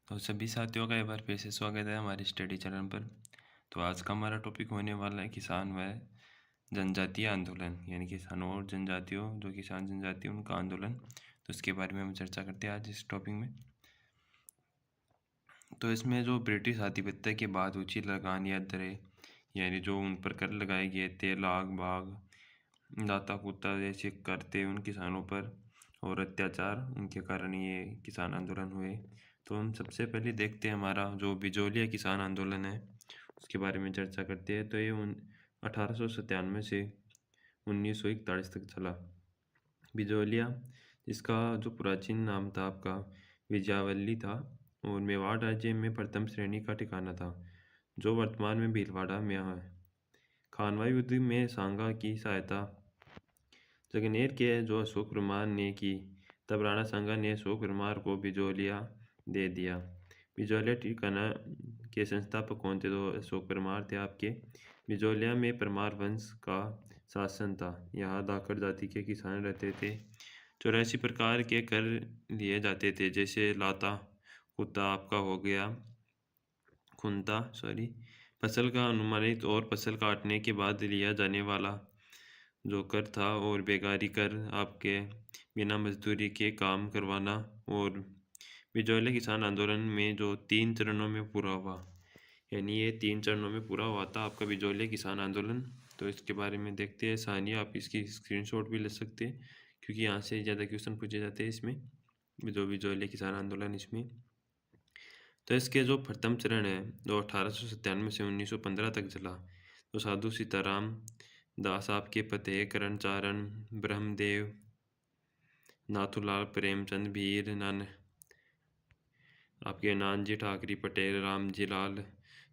तो सभी साथियों का एक बार फिर से स्वागत है हमारे स्टडी चैनल पर। तो आज का हमारा टॉपिक होने वाला है किसान व जनजातीय आंदोलन, यानी किसानों और जनजातियों, जो किसान जनजाति उनका आंदोलन। तो इसके बारे में हम चर्चा करते हैं आज इस टॉपिक में। तो इसमें जो ब्रिटिश आधिपत्य के बाद ऊंची लगान या दरें, यानी जो उन पर कर लगाए गए थे, लाग बाग दाता कुत्ता जैसे करते उन किसानों पर और अत्याचार, उनके कारण ये किसान आंदोलन हुए। तो हम सबसे पहले देखते हैं हमारा जो बिजोलिया किसान आंदोलन है, उसके बारे में चर्चा करते हैं। तो ये 1897 से 1941 तक चला। बिजोलिया, जिसका जो प्राचीन नाम था आपका विजयावल्ली था, और मेवाड़ राज्य में प्रथम श्रेणी का ठिकाना था, जो वर्तमान में भीलवाड़ा में है। खानवा युद्ध में सांगा की सहायता जगनेर के जो अशोक कुमार ने की, तब राणा सांगा ने अशोक कुमार को बिजोलिया दे दिया। बिजोलिया ठिकाना के संस्थापक कौन थे? तो अशोक परमार थे आपके। बिजोलिया में परमार वंश का शासन था। यहाँ धाकड़ जाति के किसान रहते थे। 84 प्रकार के कर लिए जाते थे, जैसे लाता कुत्ता आपका हो गया, खुंता फसल का अनुमानित और फसल काटने के बाद लिया जाने वाला जो कर था, और बेगारी कर आपके बिना मजदूरी के काम करवाना। और बिजोलिया किसान आंदोलन में जो 3 चरणों में पूरा हुआ, यानी ये 3 चरणों में पूरा हुआ था आपका बिजोलिया किसान आंदोलन। तो इसके बारे में देखते हैं सानिया, आप इसकी स्क्रीनशॉट भी ले सकते हैं, क्योंकि यहाँ से ज़्यादा क्वेश्चन पूछे जाते हैं इसमें, जो बिजोलिया किसान आंदोलन इसमें। तो इसके जो प्रथम चरण है, जो 1897 से 1915 तक चला। तो साधु सीताराम दास आपके फतेह करण चारण ब्रह्मदेव नाथूलाल प्रेमचंद भीर नन आपके नानजी ठाकरी पटेल रामजी लाल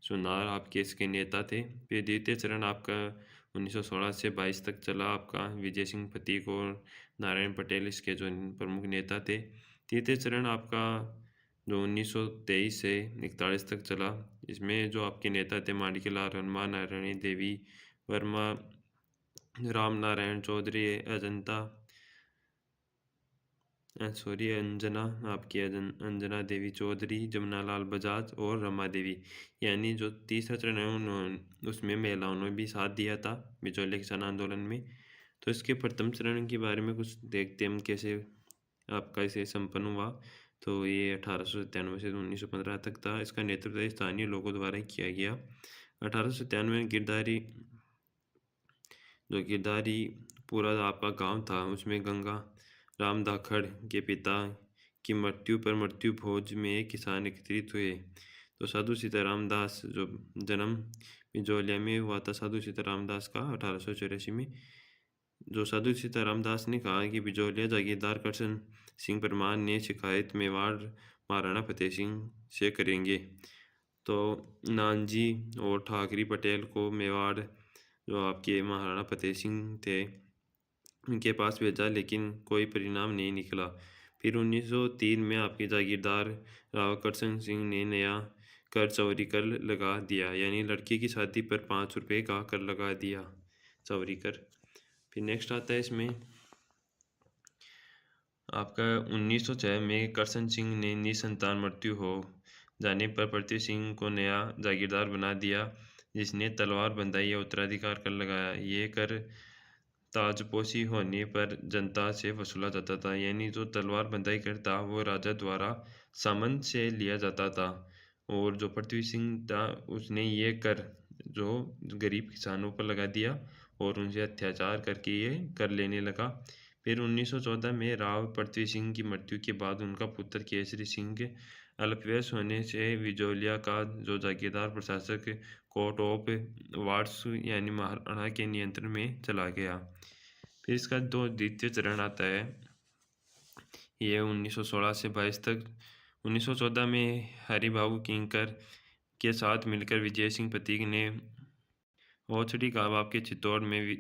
सुनार आपके इसके नेता थे। फिर द्वितीय चरण आपका 1916 से 22 तक चला आपका। विजय सिंह फतीक और नारायण पटेल इसके जो प्रमुख नेता थे। तृतीय चरण आपका जो 1923 से 41 तक चला। इसमें जो आपके नेता थे माणिक्यलाल वर्मा, नारायणी देवी वर्मा, राम नारायण चौधरी, अंजना आपकी अंजना देवी चौधरी, जमुनालाल बजाज और रमा देवी। यानी जो तीसरा चरण है उसमें महिलाओं ने भी साथ दिया था बिजोलिया किसान आंदोलन में। तो इसके प्रथम चरण के बारे में कुछ देखते हैं हम, कैसे आपका इसे संपन्न हुआ। तो ये 1897 से 1915 तक था। इसका नेतृत्व स्थानीय लोगों द्वारा ही किया गया। 1897 में गिरधारी पूरा आपका गांव था, उसमें गंगा राम धाकड़ के पिता की मृत्यु पर मृत्यु भोज में किसान एकत्रित हुए। तो साधु सीताराम दास जो जन्म बिजोलिया में हुआ था, साधु सीताराम दास का 1884 में। जो साधु सीताराम दास ने कहा कि बिजोलिया जागीरदार करशन सिंह परमार ने शिकायत मेवाड़ महाराणा फतेह सिंह से करेंगे। तो नानजी और ठाकरी पटेल को मेवाड़ जो आपके महाराणा फतेह सिंह थे उनके पास भेजा, लेकिन कोई परिणाम नहीं निकला। फिर 1903 में आपके जागीरदार राव करशन सिंह ने नया कर चौरी कर लगा दिया, यानी लड़की की शादी पर 5 रुपये का कर लगा दिया, चौरी कर। फिर नेक्स्ट आता है इसमें आपका 1906 में करशन सिंह ने निसंतान मृत्यु हो जाने पर पृथ्वी सिंह को नया जागीरदार बना दिया, जिसने तलवार बंधाई या उत्तराधिकार कर लगाया। ये कर ताजपोशी होने पर जनता से वसूला जाता था, यानी जो तलवार बंधाई करता वो राजा द्वारा सामंत से लिया जाता था। और जो पृथ्वी सिंह था उसने ये कर जो गरीब किसानों पर लगा दिया और उनसे अत्याचार करके ये कर लेने लगा। फिर 1914 में राव पृथ्वी सिंह की मृत्यु के बाद उनका पुत्र केसरी सिंह के अल्पवयस होने से बिजोलिया का जो जागीरदार प्रशासक कोर्ट ऑफ वार्ड्स यानी महाराणा के नियंत्रण में चला गया। फिर इसका दो द्वितीय चरण आता है, ये 1916 से 22 तक। 1914 में हरिबाबू किंकर के साथ मिलकर विजय सिंह प्रतीक ने ओछड़ी गांव के चित्तौड़ में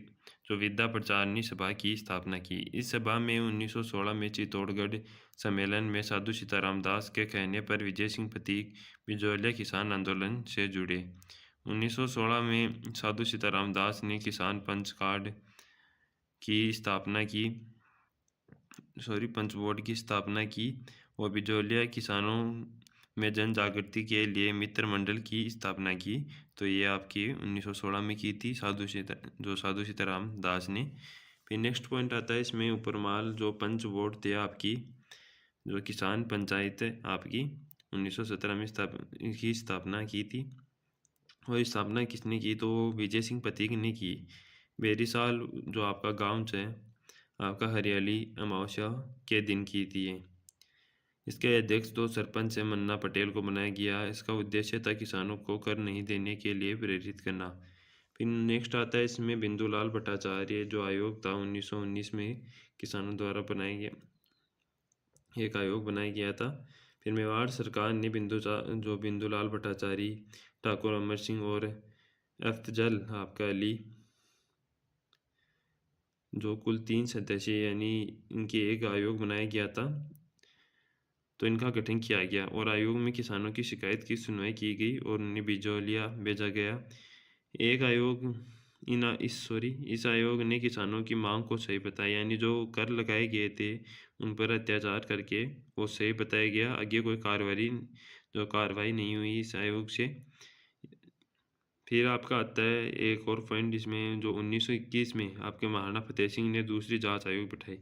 जो विद्या प्रचारणी सभा की स्थापना की। इस सभा में 1916 में चित्तौड़गढ़ सम्मेलन में साधु सीताराम दास के कहने पर विजय सिंह प्रतीक बिजोलिया किसान आंदोलन से जुड़े। 1916 में साधु सीताराम दास ने किसान पंच कार्ड की स्थापना की, पंच बोर्ड की स्थापना की, और बिजोलिया किसानों में जन जागृति के लिए मित्र मंडल की स्थापना की। तो ये आपकी 1916 में की थी साधु सीताराम दास ने। फिर नेक्स्ट पॉइंट आता है इसमें उपरमाल जो पंच बोर्ड थे आपकी, जो किसान पंचायत आपकी 1917 में की स्थापना की थी। और स्थापना किसने की, तो विजय सिंह पथिक ने की। बेरीसाल जो आपका गांव है आपका हरियाली अमावस्या के दिन की थी ये। इसके अध्यक्ष तो सरपंच से मन्ना पटेल को बनाया गया। इसका उद्देश्य था किसानों को कर नहीं देने के लिए प्रेरित करना। फिर नेक्स्ट आता है इसमें बिंदुलाल भट्टाचार्य जो आयोग था 1919 में किसानों द्वारा बनाया गया, एक आयोग बनाया गया था। फिर मेवाड़ सरकार ने बिंदुलाल भट्टाचार्य, ठाकुर अमर सिंह और अफ्जल आपका अली जो कुल 3 सदस्य यानी इनके एक आयोग बनाया गया था, तो इनका गठन किया गया और आयोग में किसानों की शिकायत की सुनवाई की गई और उन्हें बिजौलिया भेजा गया। एक आयोग इस आयोग ने किसानों की मांग को सही बताया, यानी जो कर लगाए गए थे उन पर अत्याचार करके वो सही बताया गया। आगे कोई कार्रवाई नहीं हुई इस आयोग से। फिर आपका आता है एक और पॉइंट इसमें, जो 1921 में आपके महाराणा फतेह सिंह ने दूसरी जांच आयोग बिठाई।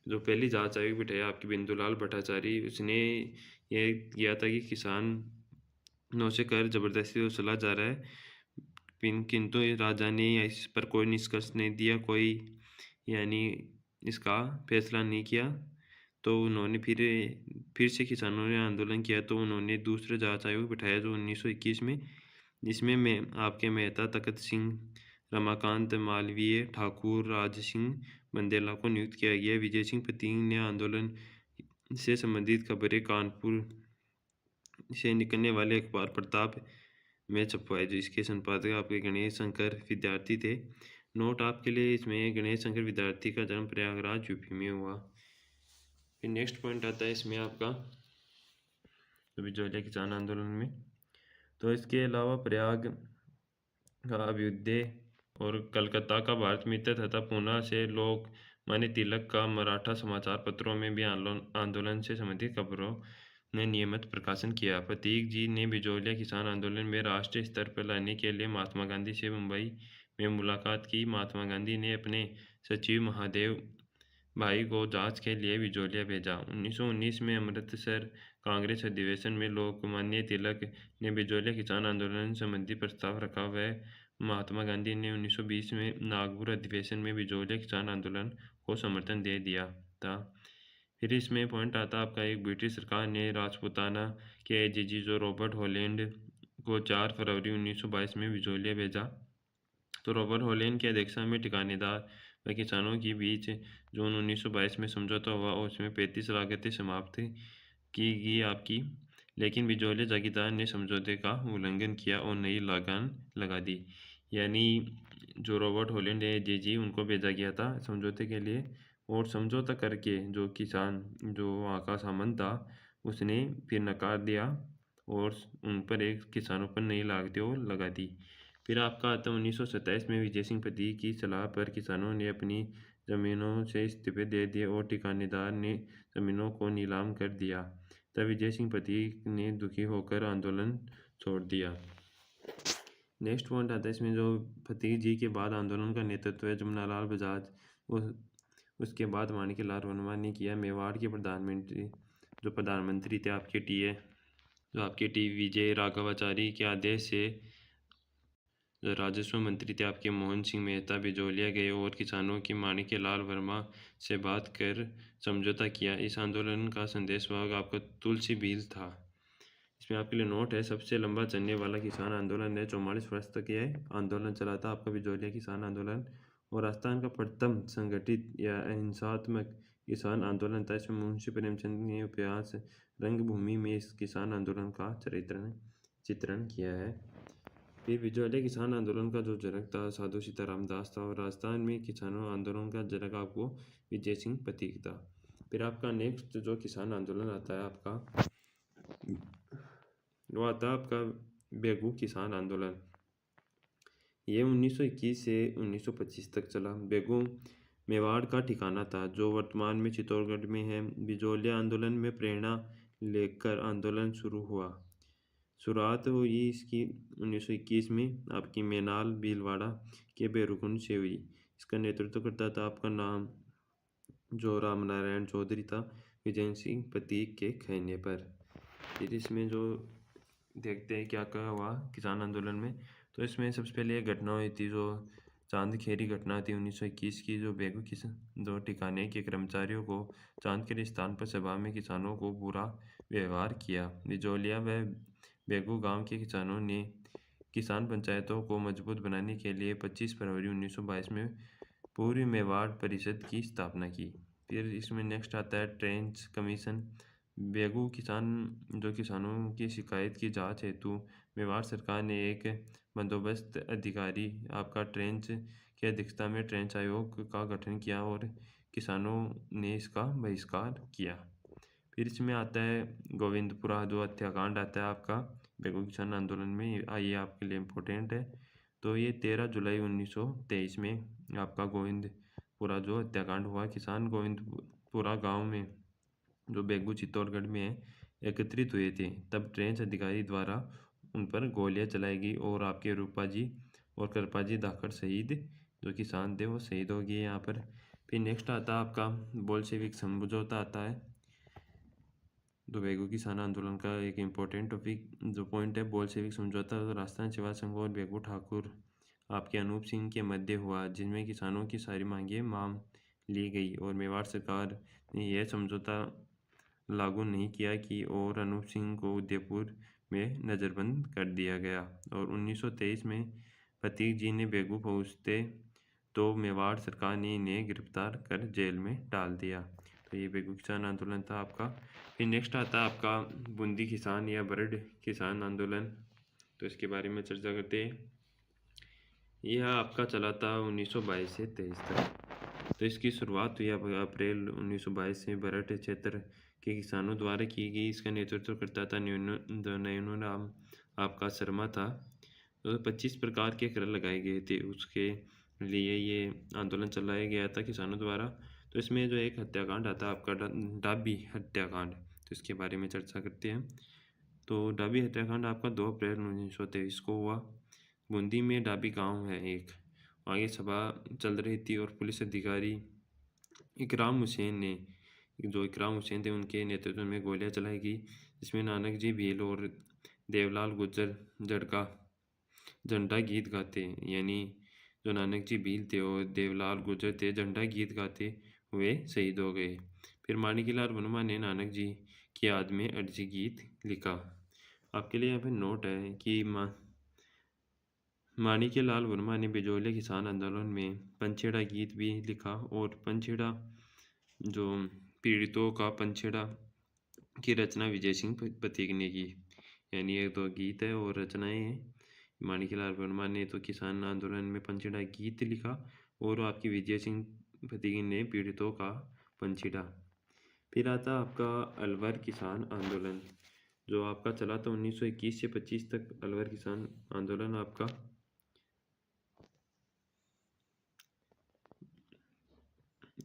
जो पहली जांच आयोग बिठाया आपकी बिंदुलाल भट्टाचार्य, उसने ये किया था कि किसानों से कर जबरदस्ती वसूला जा रहा है, किंतु राजा ने इस पर कोई निष्कर्ष नहीं दिया, कोई यानी इसका फैसला नहीं किया। तो उन्होंने फिर से किसानों ने आंदोलन किया, तो उन्होंने दूसरा जांच आयोग बिठाया जो 1921 में, जिसमें आपके मेहता तखत सिंह, रमाकांत मालवीय, ठाकुर राज सिंह बंदेला को नियुक्त किया गया। विजय सिंह पथिक ने आंदोलन से संबंधित खबरें कानपुर से निकलने वाले अखबार प्रताप में छपवाए, जो इसके संपादक आपके गणेश शंकर विद्यार्थी थे। नोट आपके लिए इसमें, गणेश शंकर विद्यार्थी का जन्म प्रयागराज यूपी में हुआ। फिर नेक्स्ट पॉइंट आता है इसमें आपका बिजौलिया किसान आंदोलन में। तो इसके अलावा प्रयाग का अभ्युदय और कलकत्ता का भारत मित्र तथा पूना से लोकमान्य तिलक का मराठा समाचार पत्रों में भी आंदोलन से संबंधित खबरों ने नियमित प्रकाशन किया। पथिक जी ने बिजौलिया किसान आंदोलन में राष्ट्रीय स्तर पर लाने के लिए महात्मा गांधी से मुंबई में मुलाकात की। महात्मा गांधी ने अपने सचिव महादेव भाई को जांच के लिए बिजौलिया भेजा। 1919 में अमृतसर कांग्रेस अधिवेशन में लोकमान्य तिलक ने बिजौलिया किसान आंदोलन संबंधी प्रस्ताव रखा। वह महात्मा गांधी ने 1920 में नागपुर अधिवेशन में बिजौलिया किसान आंदोलन को समर्थन दे दिया था। फिर इसमें पॉइंट आता आपका एक, ब्रिटिश सरकार ने राजपूताना के एजीजी जो रॉबर्ट हॉलैंड को 4 फरवरी 1922 में बिजौलिया भेजा। तो रॉबर्ट हॉलैंड की अध्यक्षता में ठिकानेदार व किसानों के बीच जून 1922 में समझौता हुआ और उसमें 35 लागतें समाप्त की गई आपकी, लेकिन बिजौलिया जागीरदार ने समझौते का उल्लंघन किया और नई लगान लगा दी। यानी जो रॉबर्ट हॉलैंड है जी उनको भेजा गया था समझौते के लिए, और समझौता करके जो किसान जो वहाँ का सामंत था उसने फिर नकार दिया और उन पर एक किसानों पर नई लागतें और लगा दी। फिर आपका आता है 1927 में विजय सिंह पथिक की सलाह पर किसानों ने अपनी ज़मीनों से इस्तीफे दे दिए और ठिकानेदार ने ज़मीनों को नीलाम कर दिया। तब विजय सिंह पथिक ने दुखी होकर आंदोलन छोड़ दिया। नेक्स्ट पॉइंट आता है इसमें, जो पथिक जी के बाद आंदोलन का नेतृत्व है जमनालाल बजाज, उसके बाद माणिक्यलाल वर्मा ने किया। मेवाड़ के प्रधानमंत्री थे आपके टी विजय राघवाचारी के आदेश से जो राजस्व मंत्री थे आपके मोहन सिंह मेहता बिजौलिया गए और किसानों की माणिक्यलाल वर्मा से बात कर समझौता किया। इस आंदोलन का संदेशवाहक आपका तुलसी भील था। इसमें आपके लिए नोट है, सबसे लंबा चलने वाला किसान आंदोलन है, 44 वर्ष तक यह आंदोलन चला था आपका बिजौलिया किसान आंदोलन, और राजस्थान का प्रथम संगठित या अहिंसात्मक किसान आंदोलन था। इसमें मुंशी प्रेमचंद ने उपन्यास रंगभूमि में इस किसान आंदोलन का चित्रण किया है। फिर बिजौलिया किसान आंदोलन का जो जनक था साधु सीताराम दास था, और राजस्थान में किसानों आंदोलन का जनक आपको विजय सिंह पथिक था। फिर आपका नेक्स्ट जो किसान आंदोलन आता है आपका, वो आता है आपका बेगू किसान आंदोलन। ये 1921 से 1925 तक चला। बेगू मेवाड़ का ठिकाना था जो वर्तमान में चित्तौड़गढ़ में है। बिजौलिया आंदोलन में प्रेरणा लेकर आंदोलन शुरू हुआ। शुरुआत हुई इसकी 1921 में आपकी मैनाल भीलवाड़ा के भैरवकुंड से हुई। इसका नेतृत्व करता था आपका नाम जो रामनारायण चौधरी था, विजय सिंह प्रतीक के कहने पर। फिर इसमें जो देखते हैं क्या क्या हुआ किसान आंदोलन में। तो इसमें सबसे पहले एक घटना हुई थी जो चांदखेड़ी घटना थी 1921 की, जो बेगू किसान दो ठिकाने के कर्मचारियों को चांदखेड़ी स्थान पर सभा में किसानों को बुरा व्यवहार किया। बिजौलिया व बेगू गांव के किसानों ने किसान पंचायतों को मजबूत बनाने के लिए 25 फरवरी 1922 में पूर्वी मेवाड़ परिषद की स्थापना की। फिर इसमें नेक्स्ट आता है ट्रेंच कमीशन। बेगू किसानों की शिकायत की जांच हेतु मेवाड़ सरकार ने एक बंदोबस्त अधिकारी आपका ट्रेंच की अध्यक्षता में ट्रेंच आयोग का गठन किया और किसानों ने इसका बहिष्कार किया। फिर इसमें आता है गोविंदपुरा जो हत्याकांड आता है आपका बेगू किसान आंदोलन में, ये आपके लिए इम्पोर्टेंट है। तो ये 13 जुलाई 1923 में आपका गोविंदपुरा जो हत्याकांड हुआ। किसान गोविंदपुरा गांव में जो बेगू चित्तौड़गढ़ में है एकत्रित हुए थे, तब ट्रेंच अधिकारी द्वारा उन पर गोलियां चलाई गई और आपके रूपा जी और कृपा जी धाकड़ शहीद जो किसान थे वो शहीद हो गए यहाँ पर। फिर नेक्स्ट आता है आपका बोल्शेविक समझौता आता है। तो बेगू किसान आंदोलन का एक इम्पोर्टेंट टॉपिक जो पॉइंट है बोल्शेविक समझौता, तो राजस्थान सेवा संघ और बेगू ठाकुर आपके अनूप सिंह के मध्य हुआ, जिनमें किसानों की सारी मांगें मान ली गई और मेवाड़ सरकार ने यह समझौता लागू नहीं किया कि और अनूप सिंह को उदयपुर में नज़रबंद कर दिया गया। और 1923 में प्रतीक जी ने बेगू पहुंचते तो मेवाड़ सरकार ने इन्हें गिरफ्तार कर जेल में डाल दिया। तो ये बेगू किसान आंदोलन था आपका। फिर नेक्स्ट आता है आपका बूंदी किसान या बरड किसान आंदोलन। तो इसके बारे में चर्चा करते हैं। यह आपका चला था 1922 से 23 तक। तो इसकी शुरुआत हुई अप्रैल 1922 से बरड क्षेत्र के किसानों द्वारा की गई। इसका नेतृत्व करता था नयनोराम आपका शर्मा था। तो 25 प्रकार के कर लगाए गए थे, उसके लिए ये आंदोलन चलाया गया था किसानों द्वारा। तो इसमें जो एक हत्याकांड आता है आपका डाबी हत्याकांड, तो इसके बारे में चर्चा करते हैं। तो डाबी हत्याकांड आपका 2 अप्रैल 1923 को हुआ। बूंदी में डाबी गांव है एक, आगे सभा चल रही थी और पुलिस अधिकारी इकराम हुसैन थे, उनके नेतृत्व में गोलियां चलाई गई, जिसमें नानक जी भील और देवलाल गुज्जर झंडा गीत गाते, यानी जो नानक जी भील थे और देवलाल गुज्जर थे झंडा गीत गाते हुए शहीद हो गए। फिर माणिकलाल वर्मा ने नानक जी की याद में अर्जी गीत लिखा। आपके लिए यहाँ पे नोट है कि माणिक्यलाल वर्मा ने बिजौलिया किसान आंदोलन में पंछेड़ा गीत भी लिखा और पंछेड़ा जो पीड़ितों का पंछेड़ा की रचना विजय सिंह प्रतीक ने की। यानी ये तो गीत है और रचनाएं हैं। माणिक्यलाल वर्मा ने तो किसान आंदोलन में पंछेड़ा गीत लिखा और आपकी विजय सिंह प्रतीक ने पीड़ितों का पंछेड़ा। फिर आता आपका अलवर किसान आंदोलन जो आपका चला था 1921 से 25 तक। अलवर किसान आंदोलन आपका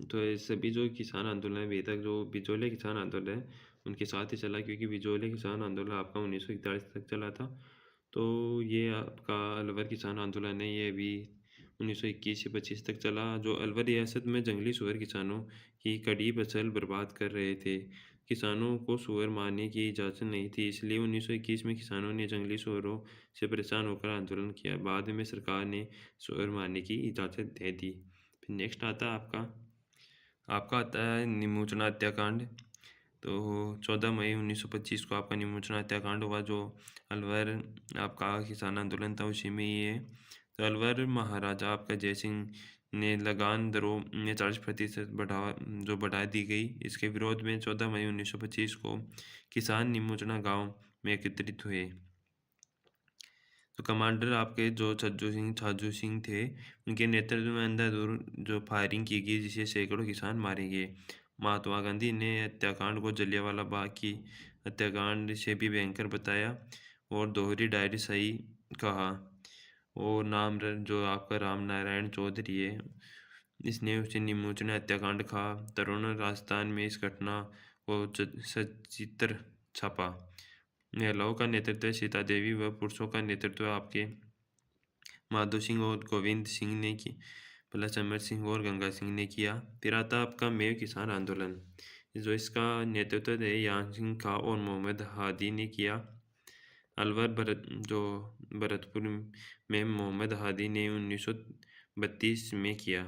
तो ये सभी जो किसान आंदोलन है अभी तक जो बिजौलिया किसान आंदोलन है उनके साथ ही चला, क्योंकि बिजौलिया किसान आंदोलन आपका 1941 तक चला था। तो ये आपका अलवर किसान आंदोलन है, ये भी 1921 से 25 तक चला। जो अलवर रियासत में जंगली सूअर किसानों की कड़ी फसल बर्बाद कर रहे थे। किसानों को सूअर मारने की इजाज़त नहीं थी, इसलिए 1921 में किसानों ने जंगली सूअरों से परेशान होकर आंदोलन किया। बाद में सरकार ने सूअर मारने की इजाज़त दे दी। फिर नेक्स्ट आता है आपका आता है निमोचना हत्याकांड। तो 14 मई 1925 को आपका निमोचना हत्याकांड हुआ, जो अलवर आपका किसान आंदोलन था उसी में ही है। तो अलवर महाराजा आपका जयसिंह ने लगान दरों में 40% बढ़ा दी गई। इसके विरोध में 14 मई 1925 को किसान निमोचना गांव में एकत्रित हुए। तो कमांडर आपके जो छाजू सिंह थे, उनके नेतृत्व में अंधाधुंध जो फायरिंग की गई, जिससे सैकड़ों किसान मारे गए। महात्मा गांधी ने हत्याकांड को जलियांवाला बाग की हत्याकांड से भी भयंकर बताया और दोहरी डायरी सही कहा। और जो आपका राम नारायण चौधरी है, इसने उसे निमोचना हत्याकांड कहा। तरुण राजस्थान में इस घटना को सचित्र छापा। महिलाओं का नेतृत्व सीता देवी व पुरुषों का नेतृत्व आपके माधो सिंह और गोविंद सिंह ने की, प्लस अमर सिंह और गंगा सिंह ने किया। फिर आता आपका मेव किसान आंदोलन, जो इसका नेतृत्व है यान सिंह खा और मोहम्मद हादी ने किया। अलवर भरतपुर में मोहम्मद हादी ने 1932 में किया।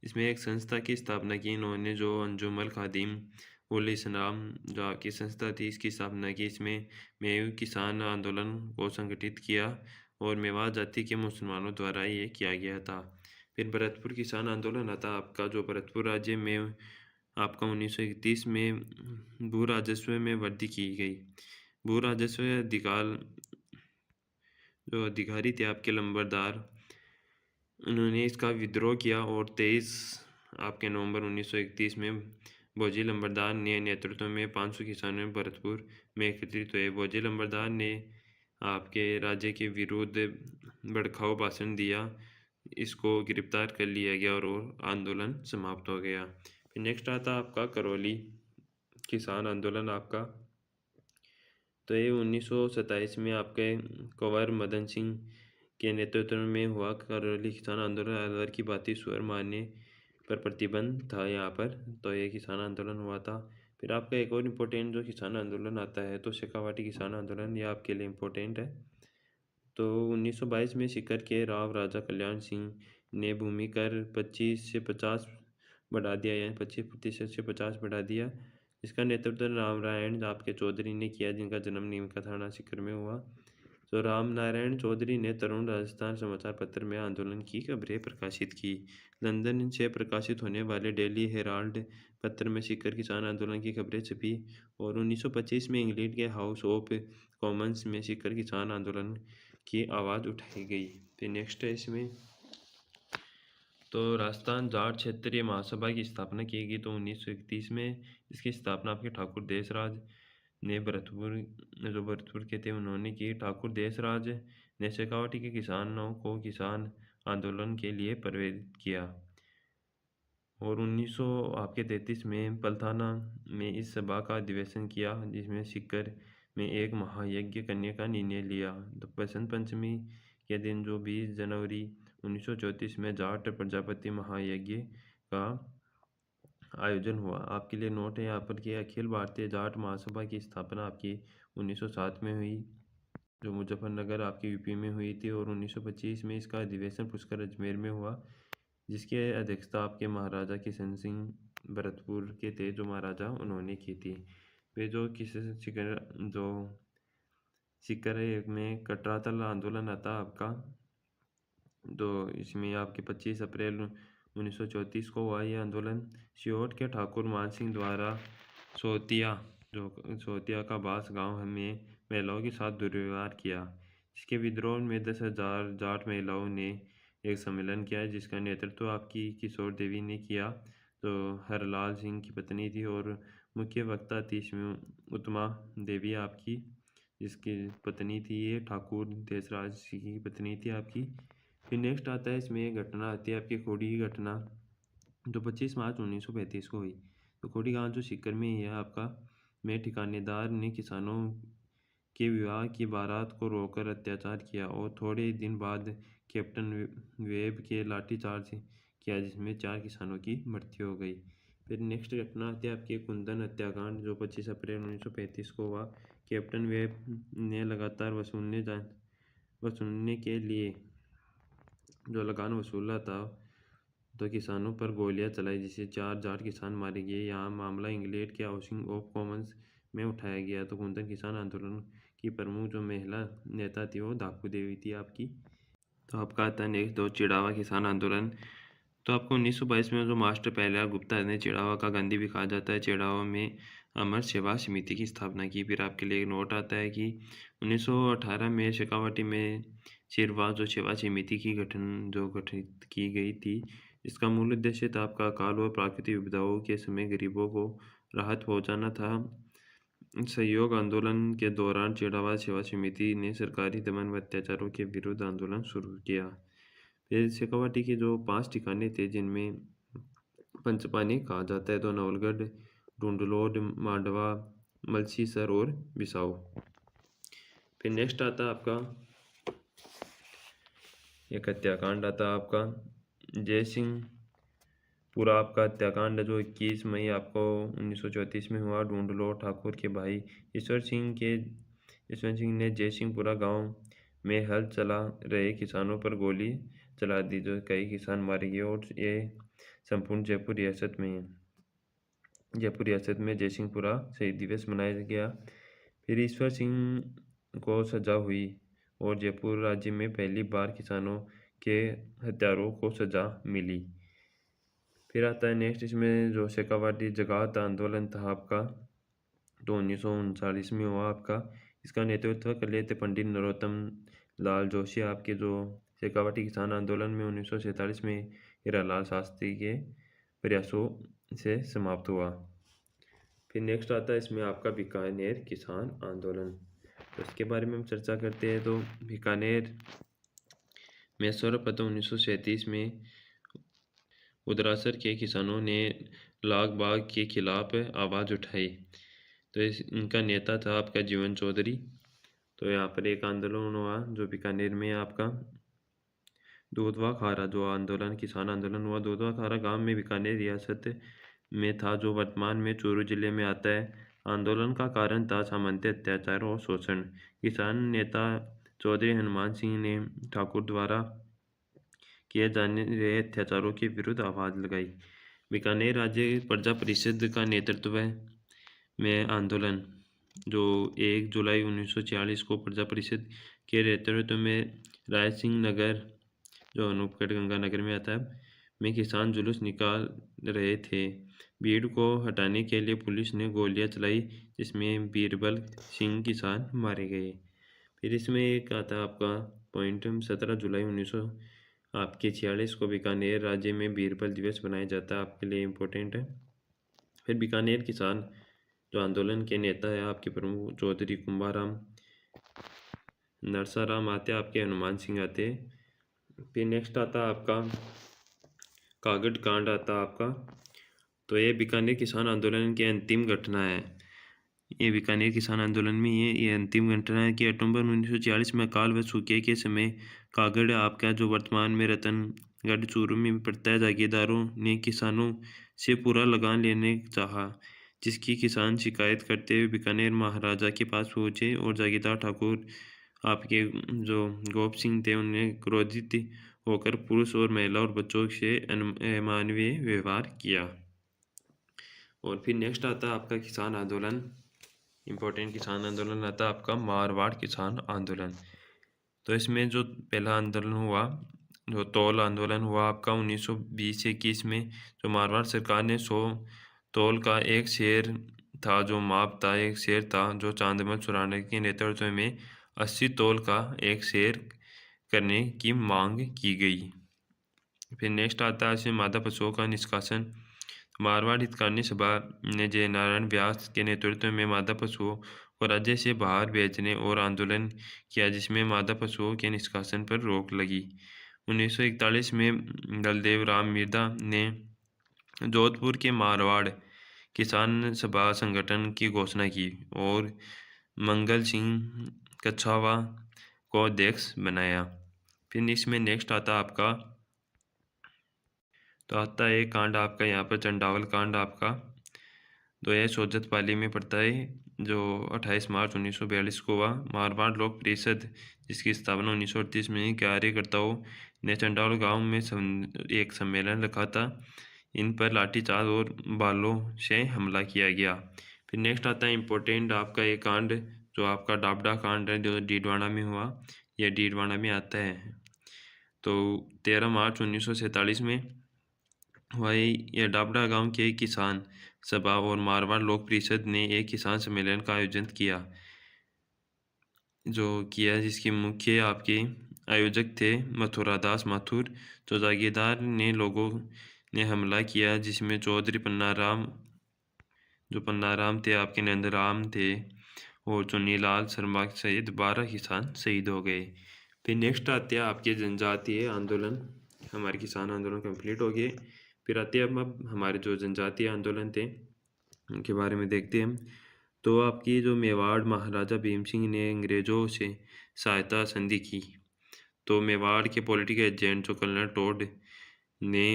इसमें एक संस्था की स्थापना की इन्होंने, जो अंजुमन खादिम उल इस्लाम जो आपकी संस्था थी, इसकी स्थापना की। इसमें मेव किसान आंदोलन को संगठित किया और मेवात जाति के मुसलमानों द्वारा ये किया गया था। फिर भरतपुर किसान आंदोलन आता आपका, जो भरतपुर राज्य में आपका 1931 में भू राजस्व में वृद्धि की गई। भू राजस्व अधिकारी थे आपके लंबरदार, उन्होंने इसका विद्रोह किया और 23 आपके नवंबर 1931 में बोजी लंबरदार ने नेतृत्व में 500 किसानों भरतपुर में एकत्रित हुए। बोजी लंबरदार ने आपके राज्य के विरुद्ध भड़काऊ भाषण दिया, इसको गिरफ्तार कर लिया गया और आंदोलन समाप्त हो गया। फिर नेक्स्ट आता आपका करौली किसान आंदोलन आपका, तो ये 1927 में आपके कंवर मदन सिंह के नेतृत्व में हुआ। करौली किसान आंदोलन अलवर की बाती सुअर मारने पर प्रतिबंध था यहाँ पर, तो ये किसान आंदोलन हुआ था। फिर आपका एक और इम्पोर्टेंट जो किसान आंदोलन आता है, तो शेखावाटी किसान आंदोलन, ये आपके लिए इम्पोर्टेंट है। तो 1922 में सीकर के राव राजा कल्याण सिंह ने भूमि कर 25 से 50 बढ़ा दिया, यानी 25% से 50 बढ़ा दिया। इसका नेतृत्व राम नारायण आपके चौधरी ने किया, जिनका जन्म नीमका थाना सीकर में हुआ। तो राम नारायण चौधरी ने तरुण राजस्थान समाचार पत्र में आंदोलन की खबरें प्रकाशित की। लंदन से प्रकाशित होने वाले डेली हेराल्ड पत्र में सीकर किसान आंदोलन की खबरें छपी और 1925 में इंग्लैंड के हाउस ऑफ कॉमन्स में सीकर किसान आंदोलन की आवाज़ उठाई गई। फिर नेक्स्ट है इसमें, तो राजस्थान जाट क्षेत्रीय महासभा की स्थापना की गई। तो 1931 में इसकी स्थापना आपके ठाकुर देशराज ने भरतपुर के थे, उन्होंने की। ठाकुर देशराज ने शेखावाटी के किसानों को किसान आंदोलन के लिए प्रेरित किया और 1933 में पलथाना में इस सभा का अधिवेशन किया, जिसमें सीकर में एक महायज्ञ करने का निर्णय लिया। तो बसंत पंचमी के दिन, जो 20 जनवरी 1934 में जाट प्रजापति महायज्ञ का आयोजन हुआ। आपके लिए नोट है यहाँ पर कि अखिल भारतीय जाट महासभा की स्थापना आपकी 1907 में हुई, जो मुजफ्फरनगर आपकी यूपी में हुई थी, और 1925 में इसका अधिवेशन पुष्कर अजमेर में हुआ, जिसकी अध्यक्षता आपके महाराजा किशन सिंह भरतपुर के थे, जो महाराजा उन्होंने की थी। वे जो सीकर में कटरातल आंदोलन आता आपका, तो इसमें आपके 25 अप्रैल 1934 को हुआ यह आंदोलन। सियोट के ठाकुर मान सिंह द्वारा सोतिया का बास गांव में महिलाओं के साथ दुर्व्यवहार किया। इसके विद्रोह में 10,000 जाट महिलाओं ने एक सम्मेलन किया, जिसका नेतृत्व आपकी किशोर देवी ने किया, तो हरलाल सिंह की पत्नी थी, और मुख्य वक्ता थी इसमें उत्तमा देवी आपकी, जिसकी पत्नी थी ये ठाकुर देशराज सिंह की पत्नी थी आपकी। फिर नेक्स्ट आता है इसमें घटना आती है आपकी खोड़ी की घटना, जो 25 मार्च 1935 को हुई। तो खोड़ी गांव जो सीकर में ही है आपका, में ठिकानेदार ने किसानों के विवाह की बारात को रोककर अत्याचार किया और थोड़े दिन बाद कैप्टन वेब के लाठीचार्ज किया, जिसमें 4 किसानों की मृत्यु हो गई। फिर नेक्स्ट घटना आती है आपकी कुंदन हत्याकांड, जो 25 अप्रैल 1935 को हुआ। कैप्टन वेब ने लगातार वसूलने के लिए जो लगान वसूला था, तो किसानों पर गोलियां चलाई, जिससे 4 जाट किसान मारे गए। यहाँ मामला इंग्लैंड के हाउसिंग ऑफ कॉमन्स में उठाया गया। तो कुंदन किसान आंदोलन की प्रमुख जो महिला नेता थी, वो दाकू देवी थी आपकी। तो आपका आता है नेक्स्ट, दो चिड़ावा किसान आंदोलन। तो आपको 1922 में जो मास्टर पहला गुप्ता ने चिड़ावा का गांधी भी कहा जाता है, चिड़ावा में अमर सेवा समिति की स्थापना की। फिर आपके लिए एक नोट आता है कि 1918 में शेखावाटी में चिरवा जो सेवा समिति की गठित की गई थी। इसका मूल उद्देश्य था आपका अकाल व प्राकृतिक विपदाओं के समय गरीबों को राहत पहुंचाना था। सहयोग आंदोलन के दौरान चिड़ावा सेवा समिति ने सरकारी दमन व अत्याचारों के विरुद्ध आंदोलन शुरू किया। फिर शेखावाटी के जो 5 ठिकाने थे, जिनमें पंचपानी कहा जाता है, तो नवलगढ़, ढूंढलोड, मांडवा, मलसीसर और बिसाऊ। फिर नेक्स्ट आता है आपका एक हत्याकांड आता है आपका जय सिंह पूरा आपका हत्याकांड जो 21 मई आपको 1934 में हुआ। ढूंढ लो ठाकुर के भाई ईश्वर सिंह ने जयसिंहपुरा गांव में हल चला रहे किसानों पर गोली चला दी, जो कई किसान मारे गए और ये संपूर्ण जयपुर रियासत में जयसिंहपुरा शहीद दिवस मनाया गया। फिर ईश्वर सिंह को सजा हुई और जयपुर राज्य में पहली बार किसानों के हत्यारों को सजा मिली। फिर आता है नेक्स्ट, इसमें जो शेखावाटी जगात आंदोलन था आपका तो 1939 में हुआ आपका। इसका नेतृत्व कर लिए थे पंडित नरोत्तम लाल जोशी आपके। जो शेखावाटी किसान आंदोलन में 1947 में हीरालाल शास्त्री के प्रयासों से समाप्त हुआ। फिर नेक्स्ट आता है इसमें आपका बीकानेर किसान आंदोलन, तो इसके बारे में हम चर्चा करते हैं। तो बीकानेर में सर्वप्रथम 1937 में उदरासर के किसानों ने लाग बाग के खिलाफ आवाज़ उठाई। तो इनका नेता था आपका जीवन चौधरी। तो यहाँ पर एक आंदोलन हुआ जो बीकानेर में आपका दूधवा खारा जो आंदोलन किसान आंदोलन हुआ दूधवा खारा गांव में बीकानेर रियासत में था, जो वर्तमान में चूरू जिले में आता है। आंदोलन का कारण था सामंती अत्याचार और शोषण। किसान नेता चौधरी हनुमान सिंह ने ठाकुर द्वारा किए जाने रहे अत्याचारों के विरुद्ध आवाज़ लगाई। बीकानेर राज्य प्रजा परिषद का नेतृत्व में आंदोलन जो 1 जुलाई 1946 को प्रजा परिषद के नेतृत्व में राय सिंह नगर जो अनूपगढ़ गंगानगर में आता है में किसान जुलूस निकाल रहे थे। भीड़ को हटाने के लिए पुलिस ने गोलियां चलाई, जिसमें बीरबल सिंह किसान मारे गए। फिर इसमें एक आता है आपका पॉइंट 17 जुलाई 1946 को बीकानेर राज्य में बीरबल दिवस मनाया जाता है, आपके लिए इम्पोर्टेंट है। फिर बीकानेर किसान जो आंदोलन के नेता है आपके प्रमुख चौधरी कुंभाराम नरसाराम आते, आपके हनुमान सिंह आते। फिर नेक्स्ट आता है आपका कागड़ कांड आता आपका। तो ये बीकानेर किसान आंदोलन की अंतिम घटना है। ये बीकानेर किसान आंदोलन में ये अंतिम घटना है कि अक्टूबर 1946 में अकाल व सूखे के समय कागड़ आपका जो वर्तमान में रतनगढ़ चूरू में पड़ता है, जागीरदारों ने किसानों से पूरा लगान लेने चाहा, जिसकी किसान शिकायत करते हुए बीकानेर महाराजा के पास पहुंचे और जागीरदार ठाकुर आपके जो गोप सिंह थे उन्हें क्रोधित होकर पुरुष और महिला और बच्चों से अमानवीय व्यवहार किया। और फिर नेक्स्ट आता है आपका किसान आंदोलन, इम्पोर्टेंट किसान आंदोलन आता है आपका मारवाड़ किसान आंदोलन। तो इसमें जो पहला आंदोलन हुआ जो तौल आंदोलन हुआ आपका 1920-21 में, जो मारवाड़ सरकार ने 100 तौल का एक शेर था जो माप था, एक शेर था जो चांदमल सुराना के नेतृत्व में 80 तौल का एक शेर करने की मांग की गई। फिर नेक्स्ट आता है इसमें मादा पशुओं का निष्कासन। मारवाड़ हितकानी सभा ने जय नारायण व्यास के नेतृत्व में मादा पशुओं को राज्य से बाहर भेजने और आंदोलन किया, जिसमें मादा पशुओं के निष्कासन पर रोक लगी। 1941 में दलदेव राम मिर्धा ने जोधपुर के मारवाड़ किसान सभा संगठन की घोषणा की और मंगल सिंह कछावा को अध्यक्ष बनाया। फिर इसमें नेक्स्ट आता आपका तो आता है कांड आपका यहाँ पर चंडावल कांड आपका। तो यह सोजत पाली में पड़ता है जो 28 मार्च 1942 को हुआ। मारवाड़ लोक परिषद जिसकी स्थापना 1938 में कार्यकर्ताओं ने चंडावल गांव में एक सम्मेलन रखा था। इन पर लाठीचार्ज और बालों से हमला किया गया। फिर नेक्स्ट आता है इम्पोर्टेंट आपका एक कांड जो आपका डाबडा कांड है जो डीडवाना में हुआ। यह डीडवाना में आता है। तो 13 मार्च 1947 में वही यह डाबडा गांव के किसान सभा और मारवाड़ लोक परिषद ने एक किसान सम्मेलन का आयोजन किया जिसके मुख्य आपके आयोजक थे मथुरादास माथुर। जो जागीरदार ने लोगों ने हमला किया, जिसमें चौधरी पन्नाराम थे, आपके नंदराम थे और चुन्नीलाल शर्मा सहित 12 किसान शहीद हो गए। फिर नेक्स्ट आते हैं आपके जनजातीय आंदोलन। हमारे किसान आंदोलन कंप्लीट हो गए। फिर आते हैं अब हमारे जो जनजातीय आंदोलन थे उनके बारे में देखते हैं हम। तो आपकी जो मेवाड़ महाराजा भीम सिंह ने अंग्रेज़ों से सहायता संधि की, तो मेवाड़ के पॉलिटिकल एजेंट जो कर्नल टॉड ने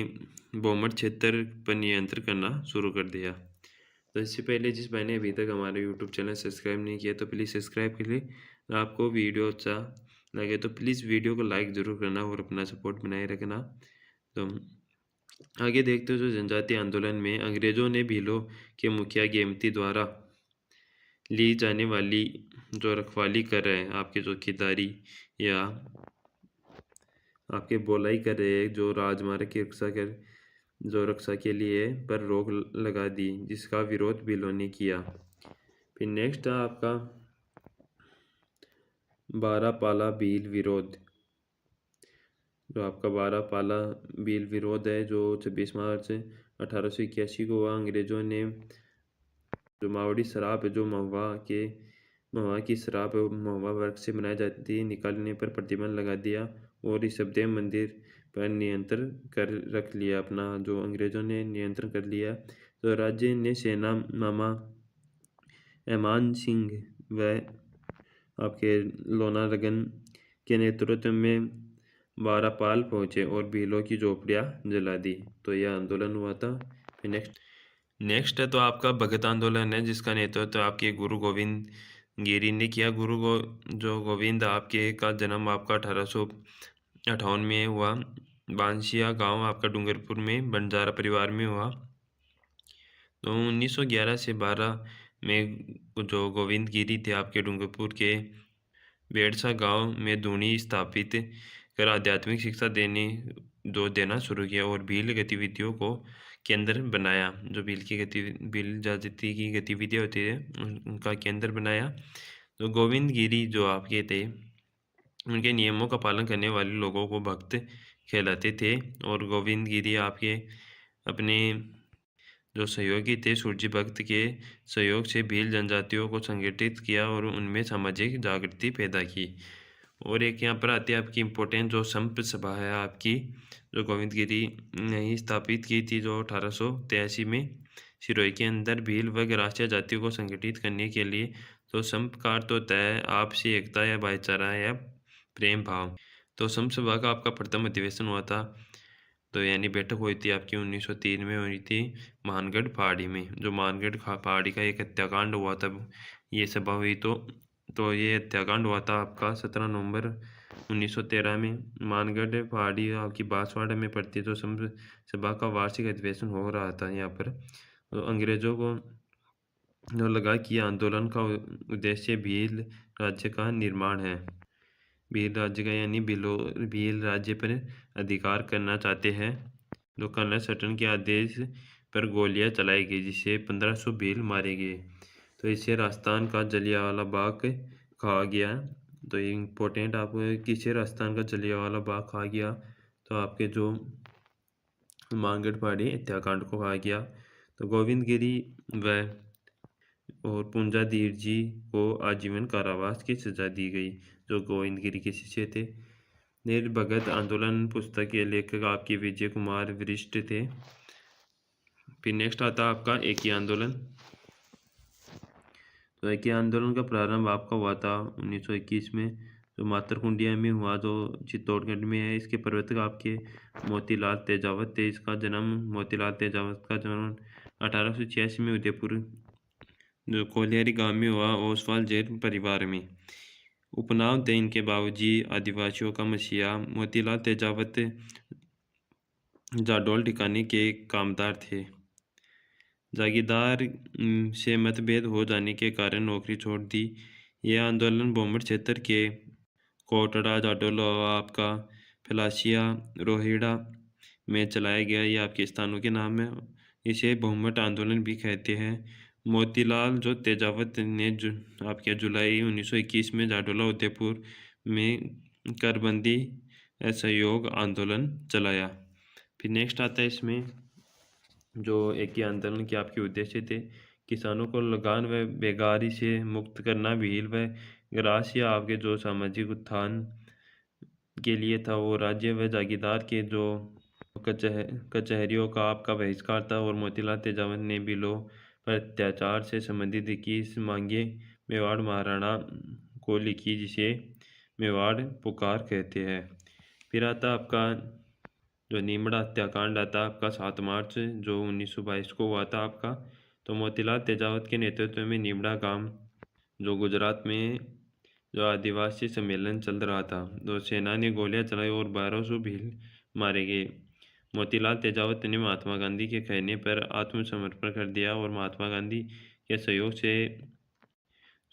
बोमट क्षेत्र पर नियंत्रण करना शुरू कर दिया। तो इससे पहले जिस भाई ने अभी तक हमारा यूट्यूब चैनल सब्सक्राइब नहीं किया तो प्लीज़ सब्सक्राइब कर ले। आपको वीडियो अच्छा लगे तो प्लीज़ वीडियो को लाइक ज़रूर करना और अपना सपोर्ट बनाए रखना। तो आगे देखते हो, जो जनजातीय आंदोलन में अंग्रेज़ों ने भीलों के मुखिया गेमती द्वारा ली जाने वाली जो रखवाली कर रहे हैं, आपके चौकीदारी या आपके बोलाई कर रहे हैं, जो राजमार्ग की रक्षा के लिए पर रोक लगा दी, जिसका विरोध भीलों ने किया। फिर नेक्स्ट है आपका बारापाला भील विरोध। जो आपका बारापाला भील विरोध है, जो 26 मार्च 1881 को हुआ। अंग्रेज़ों ने जो मावड़ी शराब है, जो महुआ की शराब महुआ वर्ग से बनाई जाती है, निकालने पर प्रतिबंध लगा दिया और ऋषभदेव मंदिर पर नियंत्रण कर रख लिया। अपना जो अंग्रेज़ों ने नियंत्रण कर लिया। तो राज्य ने सेना मामा एमान सिंह व आपके लोनारगन के नेतृत्व में बारापाल पहुंचे और भीलों की झोपड़ियां जला दी। तो यह आंदोलन हुआ था। फिर नेक्स्ट है तो आपका भगत आंदोलन है, जिसका नेतृत्व आपके गुरु गोविंद गिरी ने किया। जो गोविंद आपके का जन्म आपका 1858 में हुआ। बांसिया गांव आपका डूंगरपुर में बंजारा परिवार में हुआ। तो 1911 से 12 में जो गोविंद गिरी थे, आपके डूंगरपुर के बेड़सा गांव में धूनी स्थापित कर आध्यात्मिक शिक्षा देना शुरू किया और भील गतिविधियों को केंद्र बनाया। जो भील जाति की गतिविधियाँ होती है उनका केंद्र बनाया। तो गोविंद गिरी जो आपके थे, उनके नियमों का पालन करने वाले लोगों को भक्त कहलाते थे। और गोविंद गिरी आपके अपने जो सहयोगी थे सूर्य भक्त के सहयोग से भील जनजातियों को संगठित किया और उनमें सामाजिक जागृति पैदा की। और एक यहाँ पर आती है आपकी इम्पोर्टेंट जो संप सभा है आपकी, जो गोविंद गिरी ने ही स्थापित की थी, जो 1883 में सिरोही के अंदर भील वर्ग राष्ट्रीय जातियों को संगठित करने के लिए। तो संप का अर्थ होता है आपसी एकता या भाईचारा या प्रेम भाव। तो संप सभा का आपका प्रथम अधिवेशन हुआ था, तो यानी बैठक हुई थी आपकी 1903 में हुई थी मानगढ़ पहाड़ी में। जो मानगढ़ पहाड़ी का एक हत्याकांड हुआ था, ये सभा हुई। तो ये हत्याकांड हुआ था आपका 17 नवंबर 1913 में। मानगढ़ पहाड़ी आपकी बांसवाड़ा में पड़ती है। तो सभा का वार्षिक अधिवेशन हो रहा था यहाँ पर। तो अंग्रेजों को जो लगा कि आंदोलन का उद्देश्य भील राज्य का निर्माण है। भील राज्य का यानी भील राज्य पर अधिकार करना चाहते हैं। जो कर्नल सटन के आदेश पर गोलियां चलाई गई, जिससे 1500 भील मारे गए। तो इससे राजस्थान का जलियांवाला बाग खा गया। तो ये इम्पोर्टेंट आप किससे राजस्थान का जलियांवाला बाग खा गया, तो आपके जो मानगढ़ पहाड़ी हत्याकांड को खा गया। तो गोविंद गिरी व और पुंजाधीर जी को आजीवन कारावास की सजा दी गई, जो गोविंद गिरी के शिष्य थे। निर्भगत आंदोलन पुस्तक के लेखक आपके विजय कुमार वरिष्ठ थे। फिर नेक्स्ट आता है आपका एकी आंदोलन। तो एकी आंदोलन का प्रारंभ आपका हुआ था 1921 में, जो मातरकुंडिया में हुआ, जो चित्तौड़गढ़ में है। इसके प्रवर्तक आपके मोतीलाल तेजावत थे। मोतीलाल तेजावत का जन्म 1886 में उदयपुर जो कोलियारी गांव में हुआ, ओसवाल जैन परिवार में। उपनाम थे इनके बाबूजी आदिवासियों का मसीहा। मोतीलाल तेजावत जाडौल ठिकाने के कामदार थे। जागीरदार से मतभेद हो जाने के कारण नौकरी छोड़ दी। यह आंदोलन बोमट क्षेत्र के कोटड़ा, जाडौल, आपका फलासिया, रोहिड़ा में चलाया गया। ये आपके स्थानों के नाम है। इसे बोमट आंदोलन भी कहते हैं। मोतीलाल जो तेजावत ने आपके जुलाई 1921 में जाडौला उदयपुर में करबंदी असहयोग आंदोलन चलाया। फिर नेक्स्ट आता है इसमें जो एकी आंदोलन के आपके उद्देश्य थे, किसानों को लगान व बेगारी से मुक्त करना, भील व ग्रास या आपके जो सामाजिक उत्थान के लिए था, वो राज्य व जागीरदार के जो कचहरियों का आपका बहिष्कार था। और मोतीलाल तेजावत ने भीलों पर अत्याचार से संबंधित इक्कीस मांगे मेवाड़ महाराणा को लिखी, जिसे मेवाड़ पुकार कहते हैं। फिर आता आपका जो नीमड़ा हत्याकांड आता आपका 7 मार्च जो 1922 को हुआ था आपका। तो मोतीलाल तेजावत के नेतृत्व में नीमड़ा गांव जो गुजरात में जो आदिवासी सम्मेलन चल रहा था, तो सेना ने गोलियां चलाई और 1200 भील मारे गए। मोतीलाल तेजावत ने महात्मा गांधी के कहने पर आत्मसमर्पण कर दिया और महात्मा गांधी के सहयोग से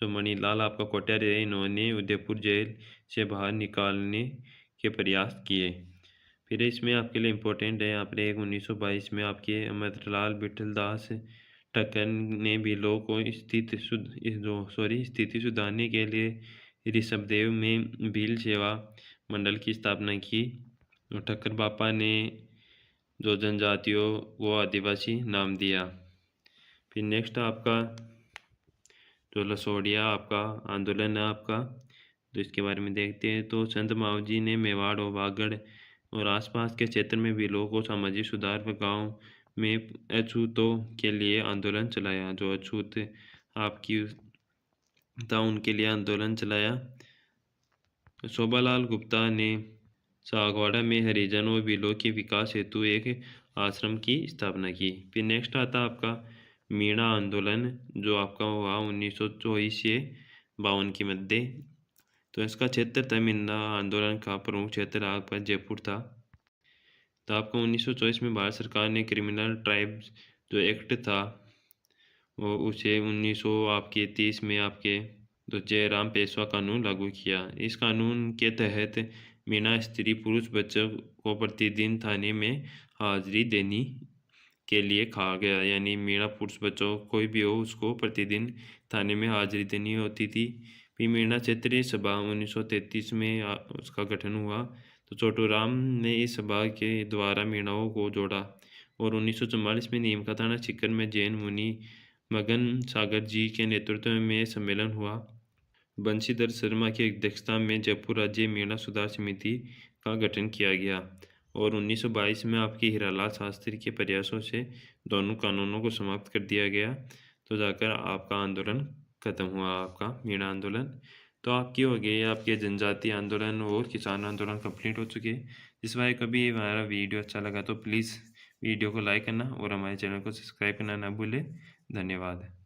जो मणिलाल आपका कोट्यार है, इन्होंने उदयपुर जेल से बाहर निकालने के प्रयास किए। फिर इसमें आपके लिए इम्पोर्टेंट है यहाँ पर एक 1922 में आपके अमरलाल बिठलदास ठक्कर ने भीलों को स्थिति सुधारने के लिए ऋषभदेव में भील सेवा मंडल की स्थापना की। और ठक्कर बापा ने जो जनजातियों को आदिवासी नाम दिया। फिर नेक्स्ट आपका जो लसोड़िया आपका आंदोलन है आपका, तो इसके बारे में देखते हैं। तो संत मावजी ने मेवाड़ और वागड़ और आसपास के क्षेत्र में भी लोगों को सामाजिक सुधार व गांव में अछूतों के लिए आंदोलन चलाया। जो अछूत आपकी था उनके लिए आंदोलन चलाया। शोभालाल गुप्ता ने सागवाड़ा में हरिजन और भीलों के विकास हेतु एक आश्रम की स्थापना की। फिर नेक्स्ट आता आपका मीणा आंदोलन, जो आपका हुआ 1924 से 52 के मध्य। तो इसका क्षेत्र था, मीणा आंदोलन का प्रमुख क्षेत्र आपका जयपुर था। तो आपका 1924 में भारत सरकार ने क्रिमिनल ट्राइब्स जो एक्ट था वो उसे 1930 में आपके तो जयराम पेशवा कानून लागू किया। इस कानून के तहत मीणा स्त्री पुरुष बच्चों को प्रतिदिन थाने में हाजिरी देनी के लिए कहा गया। यानी मीणा पुरुष बच्चों कोई भी हो उसको प्रतिदिन थाने में हाजिरी देनी होती थी। फिर मीणा क्षेत्रीय सभा 1933 में उसका गठन हुआ। तो छोटूराम ने इस सभा के द्वारा मीणाओं को जोड़ा और 1944 में नीम का थाना सीकर में जैन मुनि मगन सागर जी के नेतृत्व में सम्मेलन हुआ। बंशीधर शर्मा की अध्यक्षता में जयपुर राज्य मीणा सुधार समिति का गठन किया गया और 1922 में आपकी हीरालाल शास्त्री के प्रयासों से दोनों कानूनों को समाप्त कर दिया गया। तो जाकर आपका आंदोलन खत्म हुआ, आपका मीणा आंदोलन। तो आपकी हो गई आपके जनजातीय आंदोलन और किसान आंदोलन कंप्लीट हो चुके। इस बार कभी हमारा वीडियो अच्छा लगा तो प्लीज़ वीडियो को लाइक करना और हमारे चैनल को सब्सक्राइब करना ना भूलें। धन्यवाद।